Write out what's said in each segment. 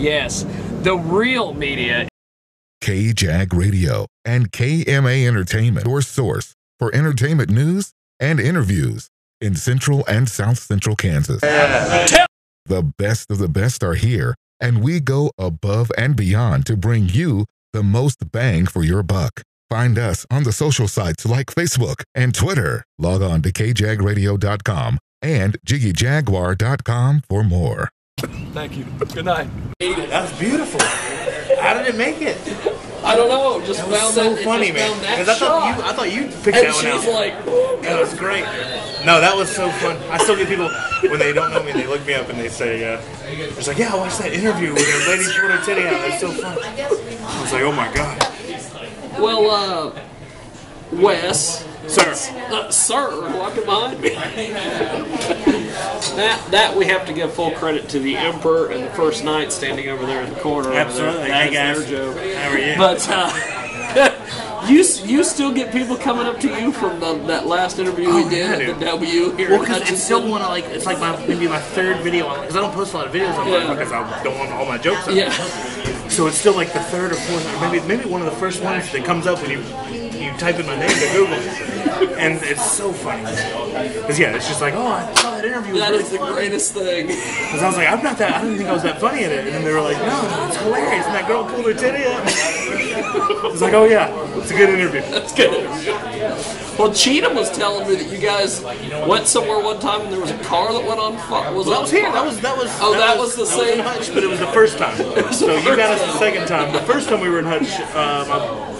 Yes, the real media. KJAG Radio and KMA Entertainment, your source for entertainment news and interviews in Central and South Central Kansas. The best of the best are here, and we go above and beyond to bring you the most bang for your buck. Find us on the social sites like Facebook and Twitter. Log on to kjagradio.com and jiggyjaguar.com for more. Thank you. Good night. That's beautiful. How did it make it? I don't know. Just That was found so that. funny, man. Because I thought you picked And that one out. she's like, That was great. No, that was so fun. I still get people when they don't know me, they look me up and they say, "It's like, yeah, I watched that interview with a lady put her titty out. That's so fun." I was like, "Oh my god." well, Wes. Sir. Sir, walking behind me. that we have to give full credit to the Emperor and the First Knight standing over there in the corner. Absolutely. That Hey, is guys. their joke. How are you? But you still get people coming up to you from that last interview we did at the W here. Well, because it's still one of it's like maybe my third video because I don't post a lot of videos on mine because I don't want all my jokes on. Yeah. So it's still like the third or fourth, maybe one of the first ones that comes up when you type in my name to Google, and it's so funny. Because it's just like, oh, I saw that interview. That is the greatest thing. Because I was like, I didn't think I was that funny in it, and then they were like, no, it's hilarious, and that girl pulled her titty up. It's like, oh yeah, it's a good interview. That's good. Well, Cheatham was telling me that you guys went somewhere one time and there was a car that went on fire. That was here. That was. Oh, that was the same. In Hutch, but it was the first time. So you got us the second time. The first time we were in Hutch, my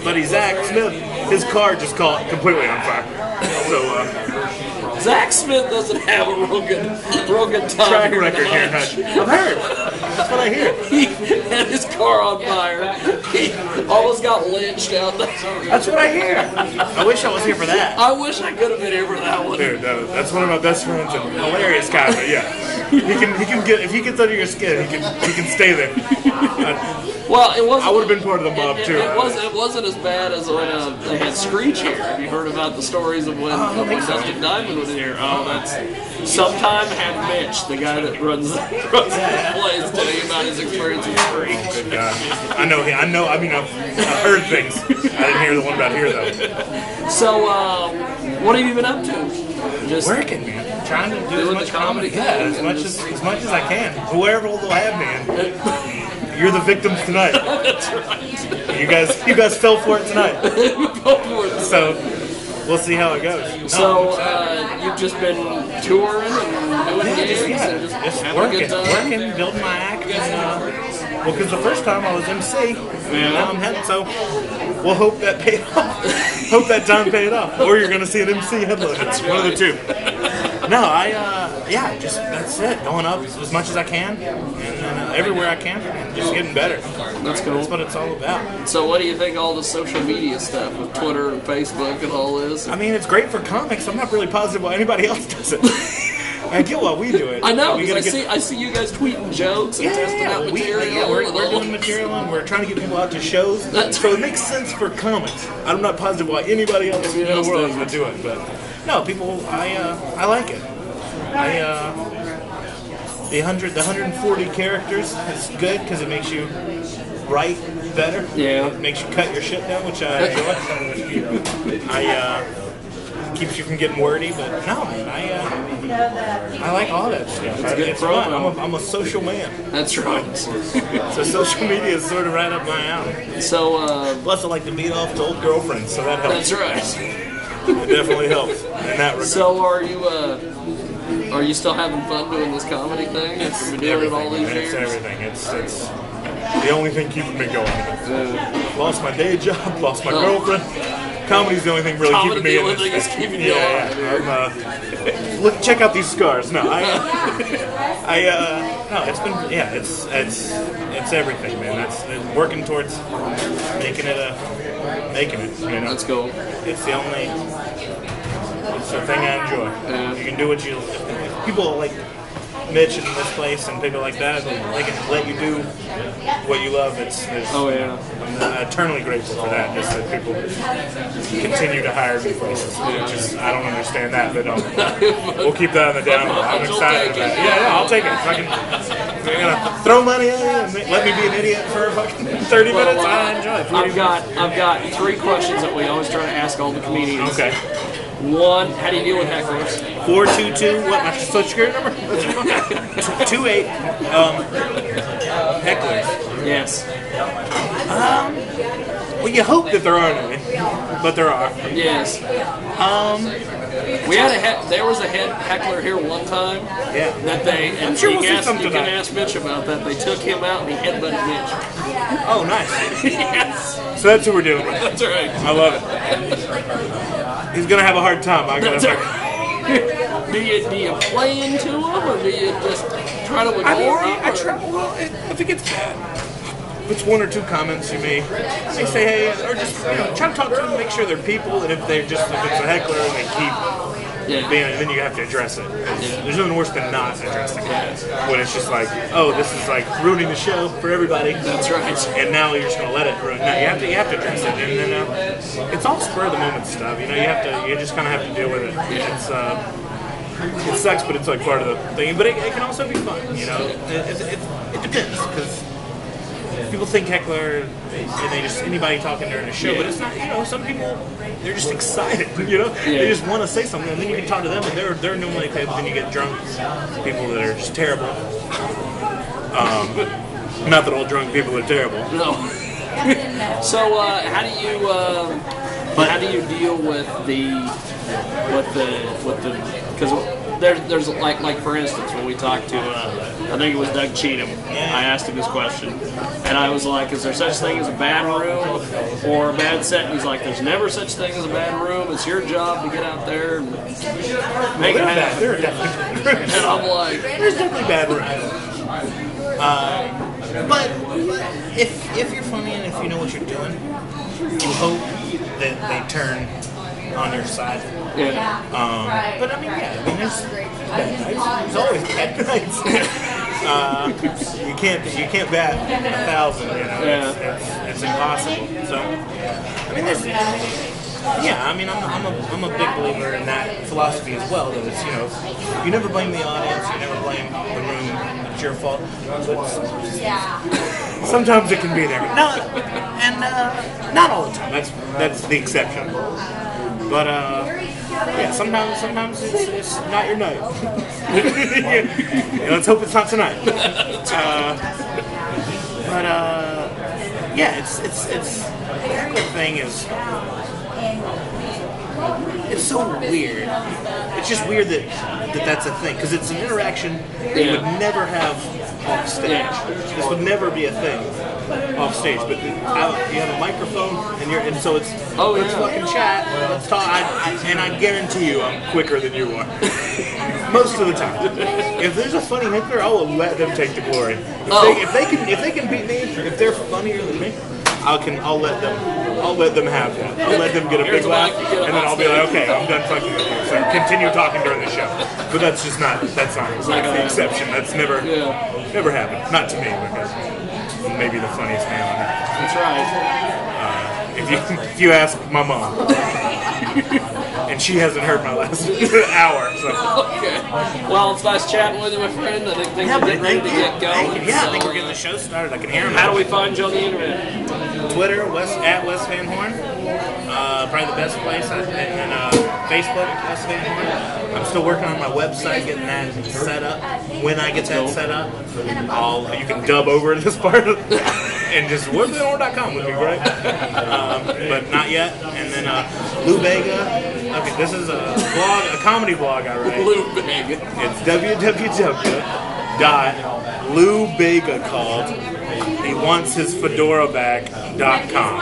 buddy Zach Smith, his car just caught completely on fire. So Zach Smith doesn't have a real good time. track record here in Hutch. I've heard. That's what I hear. He had his car on fire. He almost got lynched out there. That's what I hear. I wish I was here for that. I wish I could have been here for that one. Dude, that's one of my best friends and hilarious guy. But yeah, he can get if he gets under your skin, he can stay there. Well, it wasn't. I would have been part of the mob too. It wasn't as bad as when they had Screech here. Have you heard about the stories of when Dustin Diamond was here? Oh, that's sometime had Mitch, the guy that runs the place, tell you about his experience with Screech. Good guy. I know. I mean, I've heard things. I didn't hear the one about here though. So, what have you been up to? Just working, man. Trying to do as much comedy as much as I can. Whoever will have me in. You're the victims tonight. That's right. You guys fell for it tonight. We fell for it. So we'll see how it goes. You've just been touring and doing gigs and just having a good time? Working, building my act. And, well, because the first time I was MC, and now I'm heading. So we'll hope that paid off. Hope that time paid off. Or you're gonna see an MC headline. It's one of the two. No, just that's it. Going up as much as I can, and everywhere I can, and just getting better. That's cool. That's what it's all about. So, what do you think of all the social media stuff with Twitter and Facebook and all this? I mean, it's great for comics. I'm not really positive why anybody else does it. I get why we do it. I know, because I see you guys tweeting jokes and testing out material. We're doing material and we're trying to get people out to shows. So it makes sense for comics. I'm not positive why anybody else in the world would do it, but no, people, I like it. The 140 characters is good because it makes you write better. Yeah. It makes you cut your shit down, which I enjoy. Keeps you from getting wordy, but no, man, I like all that stuff. It's fun. I'm a social man. That's right. So social media is sort of right up my alley. So, plus I like to beat off to old girlfriends, so that helps. That's right. It definitely helps in that regard. So are you still having fun doing this comedy thing? After been doing it all these years? It's everything. It's the only thing keeping me going. Lost my day job, lost my girlfriend. Comedy's the only thing really keeping me in this. Comedy is keeping you alive. Look, check out these scars. No, no, it's been, it's everything, man. That's working towards making it. You know, Let's go. It's the thing I enjoy. Yeah. You can do what you. People like Mitch in this place and people like that, they can let you do what you love. I'm eternally grateful for that. Just that people continue to hire me places. I don't understand that, but we'll keep that on the down low. I'm excited about it. Yeah, I'll take it. you're gonna throw money at me and let me be an idiot for fucking 30 minutes, I enjoy it. I've got 3 questions that we always try to ask all the comedians. Okay. 1, how do you deal with hecklers? 422, what, my social security number? 28, hecklers. Yes. Well, you hope that there aren't any, but there are. Yes. There was a heckler here one time. Yeah. That they, and sure you we'll see something can tonight. ask Mitch about that. They took him out and he headbutted Mitch. Oh, nice. Yes. So that's who we're dealing with. That's right. I love it. He's gonna have a hard time. That's right. Do you play into him, or do you just try to ignore him? I try. Well, I think it's bad. It's 1 or 2 comments you may say, hey, or just try to talk to them, make sure they're people, and if it's a heckler and they keep being, then you have to address it. There's nothing worse than not addressing it. When it's just like, oh, this is like ruining the show for everybody. That's right. And now you're just gonna let it ruin. No, you have to address it, and then it's all spur of the moment stuff. You just kind of have to deal with it. It's it sucks, but it's like part of the thing. But it can also be fun. It depends because. People think heckler and they just anybody talking during the show, but it's not. Some people they're just excited. They just want to say something, and then you can talk to them, and they're normally okay. But then you get drunk people that are just terrible. Not that all drunk people are terrible. No. So how do you deal with the because there's like for instance when we talked to I think it was Doug Cheatham, I asked him this question and I was like, is there such thing as a bad room or a bad set? And he's like, there's never such thing as a bad room. It's your job to get out there and make it happen. There are definitely and I'm like, there's definitely bad rooms. But if you're funny and if you know what you're doing, you hope that they turn on your side. yeah. But I mean, there's bad nights. There's always bad nights. You can't bat 1,000. It's impossible. So I mean, I'm a big believer in that philosophy as well. That it's you never blame the audience, you never blame the room. It's your fault. But sometimes it can be there. Not all the time. That's the exception. But sometimes it's not your night. Let's hope it's not tonight. It's the heckler thing is. It's so weird. It's just weird that's a thing because it's an interaction that you would never have off stage. This would never be a thing off stage. But you have a microphone and so it's let's fucking chat. Let's talk. And I guarantee you, I'm quicker than you are most of the time. If there's a funny heckler, I will let them take the glory. If they can beat me, if they're funnier than me, I'll let them have that. I'll let them get a big laugh, and then I'll be like, okay, I'm done fucking with you. So continue talking during the show. But that's not the exception. That's never happened. Not to me, because I'm maybe the funniest man on earth. That's right. If you ask my mom, and she hasn't heard my last hour. So. Okay. Well, it's nice chatting with you, my friend. I think things are getting ready to get going. Yeah, I think we're getting the show started. I can hear him. How do we find you on the internet? Twitter, at Wes Van Horn. Probably the best place. And then Facebook, Wes Van Horn. I'm still working on my website, getting that set up. When I get that set up, you can dub over this part and just wesvanhorn.com would be great. But not yet. And then Lou Bega. Okay, this is a comedy blog I write. Lou Bega. It's www.LouBega he wants his fedora back.com.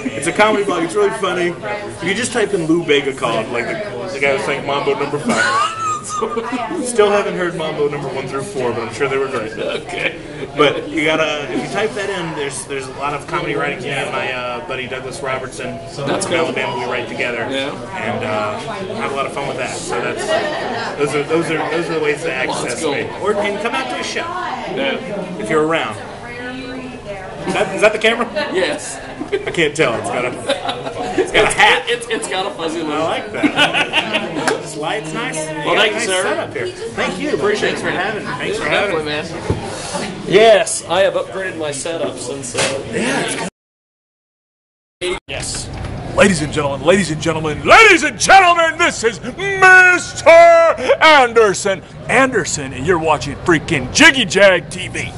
It's a comedy blog. It's really funny. If you just type in Lou Bega called, like the guy was saying Mambo number 5. Still haven't heard Mambo number 1 through 4, but I'm sure they were great. Okay. But if you type that in, there's a lot of comedy writing. Me and my buddy Douglas Robertson from Alabama, we write together, and have a lot of fun with that. So those are the ways to access me, and come out to a show if you're around. Is that the camera? Yes. I can't tell. It's got a hat. It's got a fuzzy look. I like that. This light's nice. Well, thank you, nice sir. setup here. Thank you. Appreciate it for having me. Thanks for having me. Definitely, man. Yes, I have upgraded my setup since. Yes. Ladies and gentlemen, this is Mr. Anderson. And you're watching freaking Jiggy Jag TV.